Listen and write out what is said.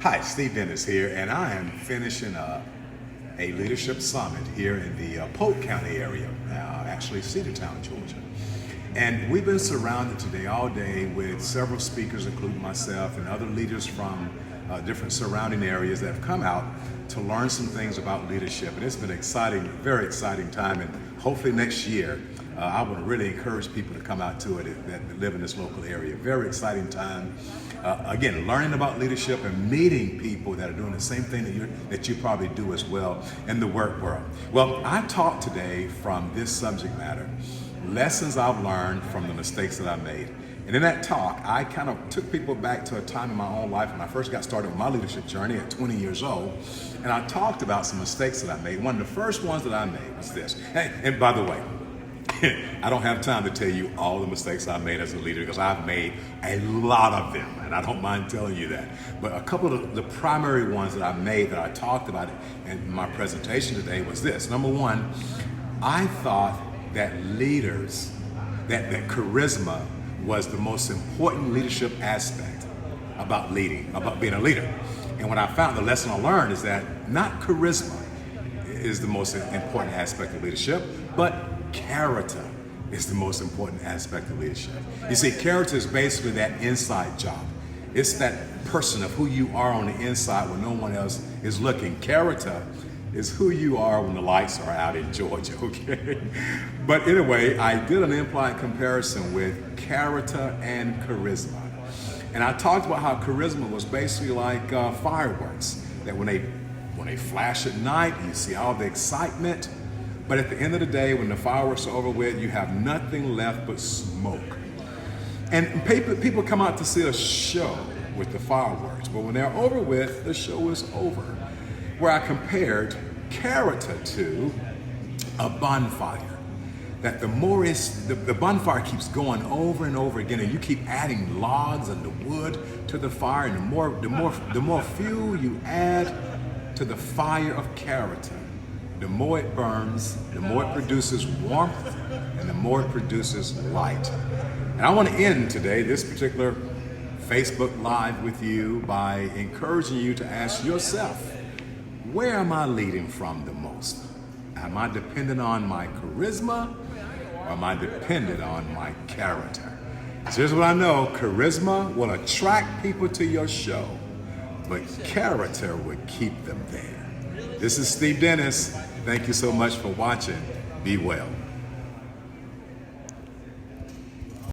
Hi, Steve Dennis here, and I am finishing up a leadership summit here in the Polk County area, actually Cedartown, Georgia. And we've been surrounded today all day with several speakers, including myself and other leaders from different surrounding areas that have come out to learn some things about leadership. And it's been exciting, very exciting time. And hopefully next year, I would really encourage people to come out to it that live in this local area. Very exciting time. Again, learning about leadership and meeting people that are doing the same thing that you probably do as well in the work world. Well, I talked today from this subject matter, lessons I've learned from the mistakes that I made. And in that talk, I kind of took people back to a time in my own life when I first got started with my leadership journey at 20 years old. And I talked about some mistakes that I made. One of the first ones that I made was this. Hey, and by the way, I don't have time to tell you all the mistakes I made as a leader because I've made a lot of them, and I don't mind telling you that. But a couple of the primary ones that I made that I talked about in my presentation today was this. Number one, I thought that leaders, that charisma was the most important leadership aspect about leading, about being a leader. And what I found, the lesson I learned is that not charisma is the most important aspect of leadership, but character is the most important aspect of leadership. You see, character is basically that inside job. It's that person of who you are on the inside when no one else is looking. Character is who you are when the lights are out in Georgia, okay? But anyway, I did an implied comparison with character and charisma. And I talked about how charisma was basically like fireworks, that when they flash at night, you see all the excitement, but at the end of the day, when the fireworks are over with, you have nothing left but smoke. And people come out to see a show with the fireworks, but when they're over with, the show is over. Where I compared character to a bonfire. That the bonfire keeps going over and over again, and you keep adding logs and the wood to the fire, and the more fuel you add to the fire of character, the more it burns, the more it produces warmth, and the more it produces light. And I want to end today, this particular Facebook Live with you by encouraging you to ask yourself, where am I leading from the most? Am I dependent on my charisma, or am I dependent on my character? So here's what I know, charisma will attract people to your show, but character will keep them there. This is Steve Dennis. Thank you so much for watching. Be well.